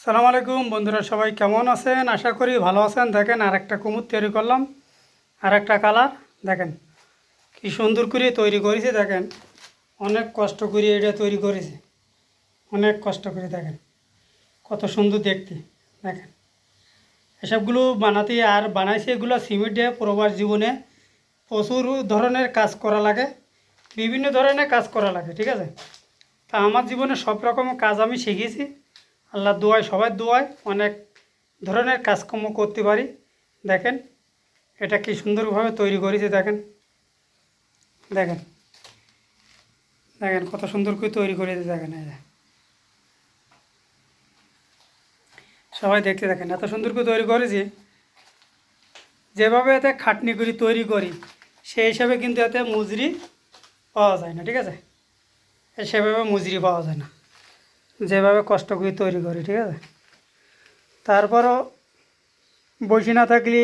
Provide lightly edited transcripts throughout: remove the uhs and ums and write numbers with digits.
সালামু আলাইকুম বন্ধুরা, সবাই কেমন আছেন? আশা করি ভালো আছেন। দেখেন আর একটা কুমুদ তৈরি করলাম, আর একটা কালার। দেখেন কি সুন্দর করে তৈরি করেছি। দেখেন অনেক কষ্ট করে এটা তৈরি করেছি, অনেক কষ্ট করে। দেখেন কত সুন্দর দেখতে। দেখেন এসবগুলো বানাতে আর বানাইছে এগুলো সিমেন্ট দিয়ে। প্রবাস জীবনে প্রচুর ধরনের কাজ করা লাগে, বিভিন্ন ধরনের কাজ করা লাগে, ঠিক আছে। তা আমার জীবনে সব রকম কাজ আমি শিখেছি। আল্লাহ দোয়ায়, সবার দোয়ায় অনেক ধরনের কাজকর্ম করতে পারি। দেখেন এটা কি সুন্দরভাবে তৈরি করেছি। দেখেন দেখেন দেখেন কত সুন্দর করে তৈরি করেছি। দেখেন এই যে সবাই দেখতে দেখেন এত সুন্দর করে তৈরি করেছি। যেভাবে এতে খাটনি করি তৈরি করি সেই হিসাবে কিন্তু এতে মজুরি পাওয়া যায় না, ঠিক আছে। সেভাবে মজুরি পাওয়া যায় না, যেভাবে কষ্ট করে তৈরি করি, ঠিক আছে। তারপরও বসে না থাকলে,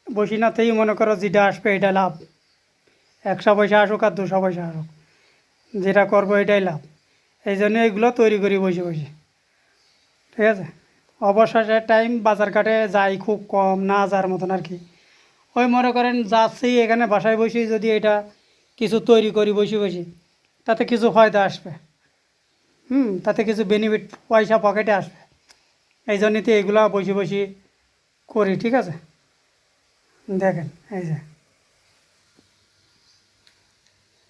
বসে নাতেই মনে করো যেটা আসবে এটা লাভ। 100 পয়সা আসুক আর 200 পয়সা আসুক, যেটা করবো এটাই লাভ। এই জন্য এগুলো তৈরি করি বসে বসে, ঠিক আছে। অবশেষে টাইম বাজার ঘাটে যাই খুব কম, না যাওয়ার মতন আর কি। ওই মনে করেন যাচ্ছি এখানে বাসায় বসে যদি এটা কিছু তৈরি করি বসে বসে, তাতে কিছু ফায়দা আসবে। তাতে কিছু বেনিফিট, পয়সা পকেটে আসবে। এই জন্যতে এগুলো বসে বসে করি, ঠিক আছে। দেখেন এই যে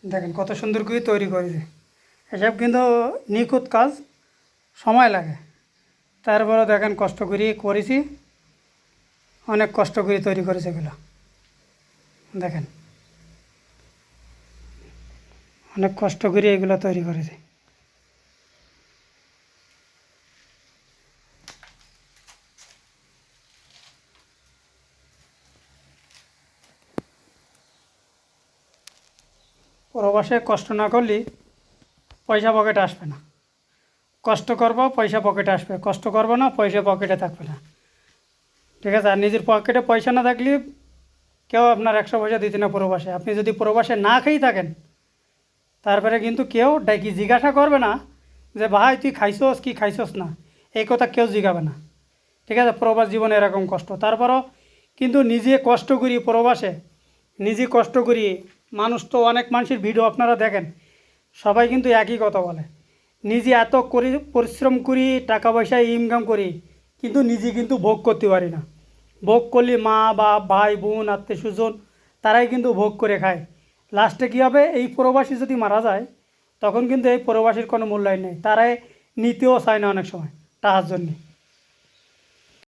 দেখেন কত সুন্দর করে তৈরি করেছে। এসব কিন্তু নিখুঁত কাজ, সময় লাগে। তারপরে দেখেন কষ্ট করে করেছি, অনেক কষ্ট করে তৈরি করেছে এগুলো। দেখেন অনেক কষ্ট করে এগুলো তৈরি করেছে। প্রবাসে কষ্ট না করলে পয়সা পকেটে আসবে না। কষ্ট করবো পয়সা পকেটে আসবে, কষ্ট করবো না পয়সা পকেটে থাকবে না, ঠিক আছে। আর নিজের পকেটে পয়সা না থাকলে কেউ আপনার 100 পয়সা দিতে না প্রবাসে। আপনি যদি প্রবাসে না খেয়ে থাকেন, তারপরে কিন্তু কেউ ডাকি জিজ্ঞাসা করবে না যে ভাই তুই খাইছস কি খাইছস না, এই কথা কেউ জিজ্ঞাবে না, ঠিক আছে। প্রবাস জীবনে এরকম কষ্ট। তারপরও কিন্তু নিজে কষ্ট করি প্রবাসে, নিজে কষ্ট করি। মানুষ তো অনেক মানুষের ভিডিও আপনারা দেখেন, সবাই কিন্তু একই কথা বলে, নিজে এত করি পরিশ্রম করি, টাকা পয়সা ইনকাম করি, কিন্তু নিজে কিন্তু ভোগ করতে পারি না। ভোগ করলে মা বা ভাই বোন আত্মীয় স্বজন তারাই কিন্তু ভোগ করে খায়। লাস্টে কী হবে, এই প্রবাসী যদি মারা যায় তখন কিন্তু এই প্রবাসীর কোনো মূল্যায়ন নেই, তারাই নিতেও চায় না অনেক সময় টাকার জন্যে।